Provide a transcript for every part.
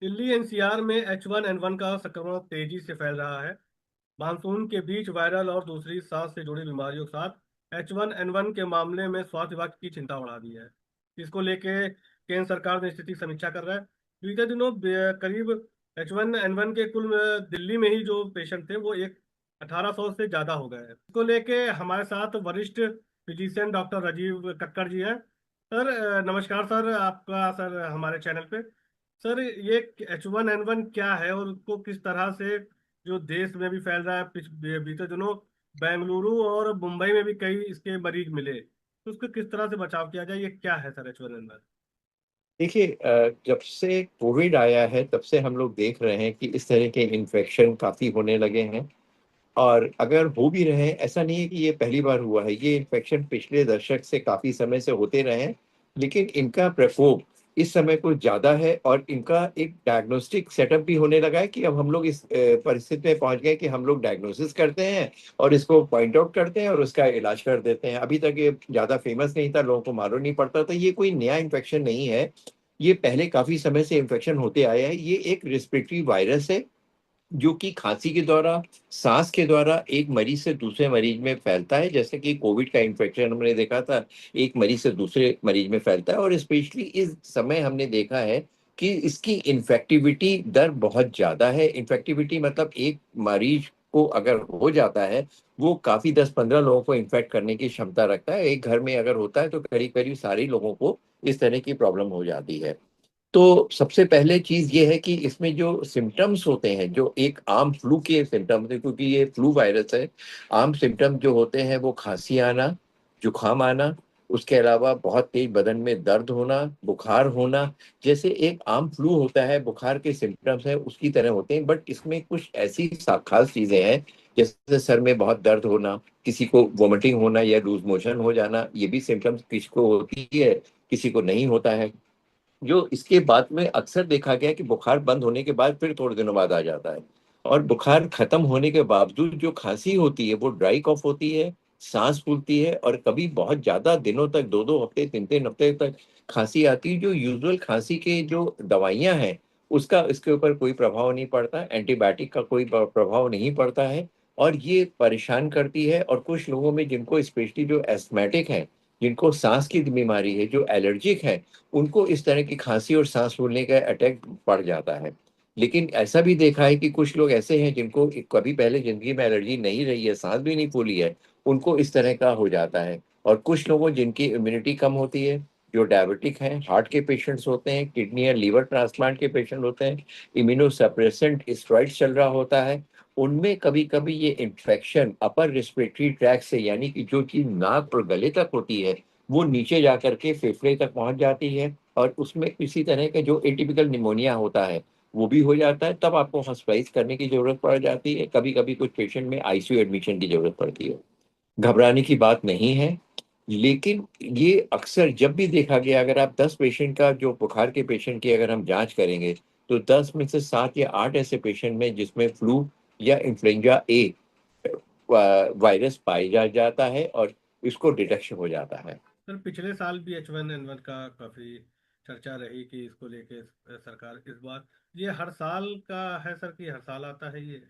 Delhi NCR में H1N1 का संक्रमण तेजी से फैल रहा है। मानसून के बीच वायरल और दूसरी सांस से जुड़ी बीमारियों के साथ H1N1 के मामले में स्वास्थ्य विभाग की चिंता बढ़ा दी है। इसको लेके केंद्र सरकार ने स्थिति की समीक्षा कर रहा है। बीते दिनों करीब H1N1 के कुल दिल्ली में ही जो पेशेंट थे वो एक 1800 से ज्यादा हो गए हैं। इसको लेके हमारे साथ वरिष्ठ फिजिशियन डॉक्टर राजीव कक्कड़ जी हैं। सर नमस्कार सर, आपका सर हमारे चैनल पे। सर ये H1N1 क्या है और उसको किस तरह से जो देश में भी फैल रहा है, बीते दिनों बेंगलुरु और मुंबई में भी कई इसके मरीज मिले, तो उसको किस तरह से बचाव किया जाए, ये क्या है सर H1N1? देखिए, जब से कोविड आया है तब से हम लोग देख रहे हैं कि इस तरह के इन्फेक्शन काफ़ी होने लगे हैं। और अगर हो भी रहे हैं, ऐसा नहीं है कि ये पहली बार हुआ है। ये इन्फेक्शन पिछले दशक से काफ़ी समय से होते रहे हैं, लेकिन इनका प्रकोप इस समय कुछ ज़्यादा है और इनका एक डायग्नोस्टिक सेटअप भी होने लगा है कि अब हम लोग इस परिस्थिति में पहुंच गए कि हम लोग डायग्नोसिस करते हैं और इसको पॉइंट आउट करते हैं और उसका इलाज कर देते हैं। अभी तक ये ज़्यादा फेमस नहीं था, लोगों को मालूम नहीं पड़ता था। ये कोई नया इन्फेक्शन नहीं है, ये पहले काफ़ी समय से इन्फेक्शन होते आया है। ये एक रेस्पिरेटरी वायरस है जो कि खांसी के द्वारा, सांस के द्वारा एक मरीज से दूसरे मरीज में फैलता है। जैसे कि कोविड का इन्फेक्शन हमने देखा था, एक मरीज से दूसरे मरीज में फैलता है। और स्पेशली इस समय हमने देखा है कि इसकी इन्फेक्टिविटी दर बहुत ज्यादा है। इन्फेक्टिविटी मतलब एक मरीज को अगर हो जाता है, वो काफी 10-15 लोगों को इन्फेक्ट करने की क्षमता रखता है। एक घर में अगर होता है तो करीब करीब सारे लोगों को इस तरह की प्रॉब्लम हो जाती है। तो सबसे पहले चीज ये है कि इसमें जो सिम्टम्स होते हैं, जो एक आम फ्लू के सिम्टम्स है, क्योंकि ये फ्लू वायरस है। आम सिम्टम जो होते हैं वो खांसी आना, जुकाम आना, उसके अलावा बहुत तेज बदन में दर्द होना, बुखार होना। जैसे एक आम फ्लू होता है, बुखार के सिम्टम्स है उसकी तरह होते हैं, बट इसमें कुछ ऐसी खास चीजें हैं। जैसे सर में बहुत दर्द होना, किसी को वोमिटिंग होना या लूज मोशन हो जाना, ये भी सिम्टम्स किसी को होती है, किसी को नहीं होता है। जो इसके बाद में अक्सर देखा गया है कि बुखार बंद होने के बाद फिर थोड़े दिनों बाद आ जाता है। और बुखार खत्म होने के बावजूद जो खांसी होती है वो ड्राई कॉफ होती है, सांस फूलती है, और कभी बहुत ज्यादा दिनों तक, 2-2 हफ्ते, 3-3 हफ्ते तक खांसी आती है। जो यूजुअल खांसी के जो दवाइयां हैं उसका इसके ऊपर कोई प्रभाव नहीं पड़ता, एंटीबायोटिक का कोई प्रभाव नहीं पड़ता है। और ये परेशान करती है। और कुछ लोगों में जिनको स्पेशली जो एस्थमेटिक है, जिनको सांस की बीमारी है, जो एलर्जिक है, उनको इस तरह की खांसी और सांस फूलने का अटैक पड़ जाता है। लेकिन ऐसा भी देखा है कि कुछ लोग ऐसे हैं जिनको कभी पहले जिंदगी में एलर्जी नहीं रही है, सांस भी नहीं फूली है, उनको इस तरह का हो जाता है। और कुछ लोगों जिनकी इम्यूनिटी कम होती है, जो डायबिटिक हैं, हार्ट के पेशेंट्स होते हैं, किडनी या लीवर ट्रांसप्लांट के पेशेंट होते हैं, इम्यूनो सप्रेसेंट स्टेरॉइड्स चल रहा होता है, उनमें कभी कभी ये इन्फेक्शन अपर रेस्पिरेटरी ट्रैक से, यानी कि जो चीज नाक और गले तक होती है, वो नीचे जा करके फेफड़े तक पहुंच जाती है। और उसमें किसी तरह का जो एटिपिकल निमोनिया होता है वो भी हो जाता है। तब आपको हॉस्पिटलाइज करने की जरूरत पड़ जाती है। कभी कभी कुछ पेशेंट में आईसीयू एडमिशन की जरूरत पड़ती है। घबराने की बात नहीं है। लेकिन ये अक्सर जब भी देखा गया, अगर आप 10 पेशेंट का, जो बुखार के पेशेंट की अगर हम जांच करेंगे, तो 10 में से 7 या 8 ऐसे पेशेंट में जिसमें फ्लू या इन्फ्लुएंजा ए वायरस पाई जाता है और इसको डिटेक्शन हो जाता है। सर पिछले साल भी H1N1 का काफी चर्चा रही कि इसको लेके सरकार इस बार, ये हर साल का है सर कि हर साल आता है ये?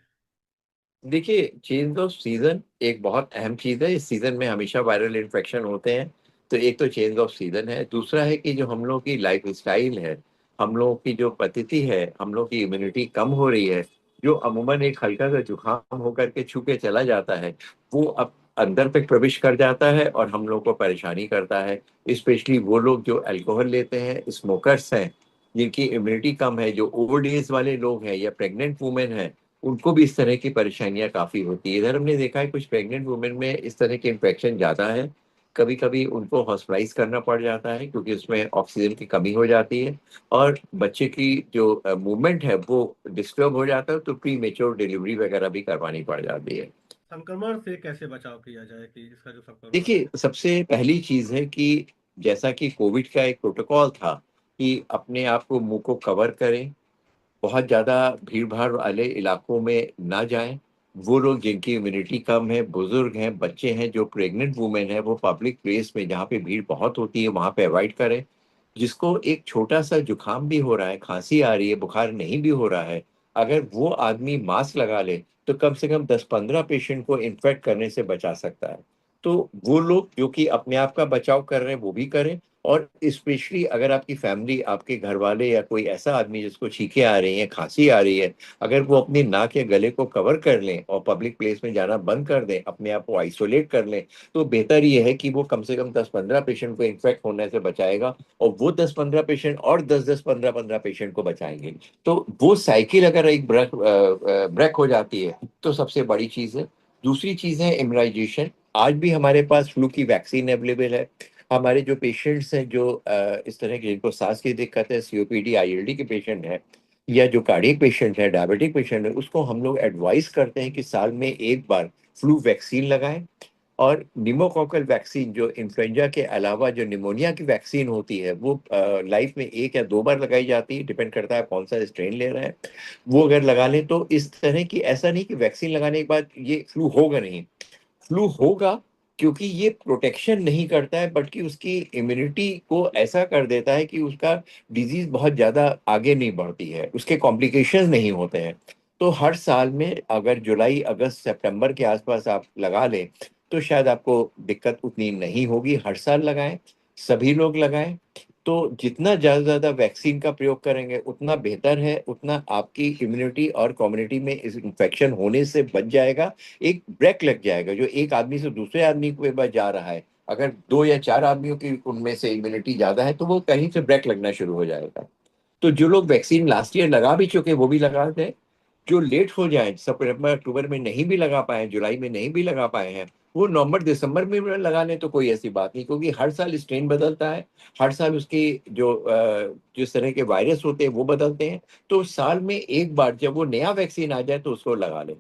देखिए, चेंज ऑफ सीजन एक बहुत अहम चीज है। इस सीजन में हमेशा वायरल इन्फेक्शन होते हैं। तो एक तो चेंज ऑफ सीजन है, दूसरा है कि जो हम लोग की लाइफ स्टाइल है, हम लोगों की जो पद्धति है, हम लोग की इम्यूनिटी कम हो रही है। जो अमूमन एक हल्का सा जुकाम होकर के छू के चला जाता है, वो अब अंदर तक प्रवेश कर जाता है और हम लोग को परेशानी करता है। स्पेशली वो लोग जो अल्कोहल लेते हैं, स्मोकर्स हैं, जिनकी इम्यूनिटी कम है, जो ओवर एज वाले लोग हैं या प्रेग्नेंट वुमेन हैं, उनको भी इस तरह की परेशानियां काफी होती है। इधर हमने देखा है कुछ प्रेग्नेंट वुमेन में इस तरह के इन्फेक्शन ज्यादा है। कभी कभी उनको हॉस्पिटलाइज करना पड़ जाता है क्योंकि उसमें ऑक्सीजन की कमी हो जाती है। और बच्चे की जो मूवमेंट है वो डिस्टर्ब हो जाता है, तो प्री मेच्योर डिलीवरी वगैरह भी करवानी पड़ जाती है। संक्रमण से कैसे बचाव किया जाए कि इसका जो संक्रमण है? देखिए, सबसे पहली चीज है कि जैसा कि कोविड का एक प्रोटोकॉल था कि अपने आप को, मुंह को कवर करें, बहुत ज़्यादा भीड़ भाड़ वाले इलाकों में ना जाएं। वो लोग जिनकी इम्यूनिटी कम है, बुजुर्ग हैं, बच्चे हैं, जो प्रेग्नेंट वुमेन है, वो पब्लिक प्लेस में जहाँ पे भीड़ बहुत होती है वहाँ पे अवॉइड करें। जिसको एक छोटा सा जुकाम भी हो रहा है, खांसी आ रही है, बुखार नहीं भी हो रहा है, अगर वो आदमी मास्क लगा ले तो कम से कम 10-15 पेशेंट को इन्फेक्ट करने से बचा सकता है। तो वो लोग जो कि अपने आप का बचाव कर रहे हैं वो भी करें, और स्पेशली अगर आपकी फैमिली, आपके घर वाले या कोई ऐसा आदमी जिसको छींके आ रही है, खांसी आ रही है, अगर वो अपने नाक या गले को कवर कर लें और पब्लिक प्लेस में जाना बंद कर दें, अपने आप को आइसोलेट कर लें, तो बेहतर ये है कि वो कम से कम 10-15 पेशेंट को इन्फेक्ट होने से बचाएगा, और वो 10-15 पेशेंट और 10-10 15-15 पेशेंट को बचाएंगे। तो वो साइकिल अगर एक ब्रेक हो जाती है तो सबसे बड़ी चीज है। दूसरी चीज है इम्यूनाइजेशन। आज भी हमारे पास फ्लू की वैक्सीन अवेलेबल है। हमारे जो पेशेंट्स हैं, जो इस तरह के जिनको सांस की दिक्कत है, सीओपीडी आईएलडी के पेशेंट हैं, या जो कार्डियक पेशेंट है, डायबिटिक पेशेंट है, उसको हम लोग एडवाइस करते हैं कि साल में एक बार फ्लू वैक्सीन लगाएं। और निमोकॉकल वैक्सीन जो इन्फ्लुएंजा के अलावा जो निमोनिया की वैक्सीन होती है, वो लाइफ में 1 या 2 बार लगाई जाती है, डिपेंड करता है कौन सा स्ट्रेन ले रहे हैं। वो अगर लगा लें तो इस तरह की, ऐसा नहीं कि वैक्सीन लगाने के बाद ये फ्लू होगा नहीं, फ्लू होगा, क्योंकि ये प्रोटेक्शन नहीं करता है बल्कि उसकी इम्यूनिटी को ऐसा कर देता है कि उसका डिजीज बहुत ज्यादा आगे नहीं बढ़ती है, उसके कॉम्प्लिकेशंस नहीं होते हैं। तो हर साल में अगर जुलाई अगस्त सितंबर के आसपास आप लगा लें तो शायद आपको दिक्कत उतनी नहीं होगी। हर साल लगाएं, सभी लोग लगाएं। तो जितना ज्यादा ज्यादा वैक्सीन का प्रयोग करेंगे उतना बेहतर है, उतना आपकी इम्यूनिटी और कम्युनिटी में इस इन्फेक्शन होने से बच जाएगा। एक ब्रेक लग जाएगा, जो एक आदमी से दूसरे आदमी के पास जा रहा है, अगर 2 या 4 आदमियों की उनमें से इम्यूनिटी ज्यादा है तो वो कहीं से ब्रेक लगना शुरू हो जाएगा। तो जो लोग वैक्सीन लास्ट ईयर लगा भी चुके वो भी लगा दें। जो लेट हो जाए, सितंबर अक्टूबर में नहीं भी लगा पाए, जुलाई में नहीं भी लगा पाए हैं, वो नवंबर दिसंबर में भी लगा लें तो कोई ऐसी बात नहीं, क्योंकि हर साल स्ट्रेन बदलता है, हर साल उसकी जो जिस तरह के वायरस होते हैं वो बदलते हैं। तो साल में एक बार जब वो नया वैक्सीन आ जाए तो उसको लगा लें।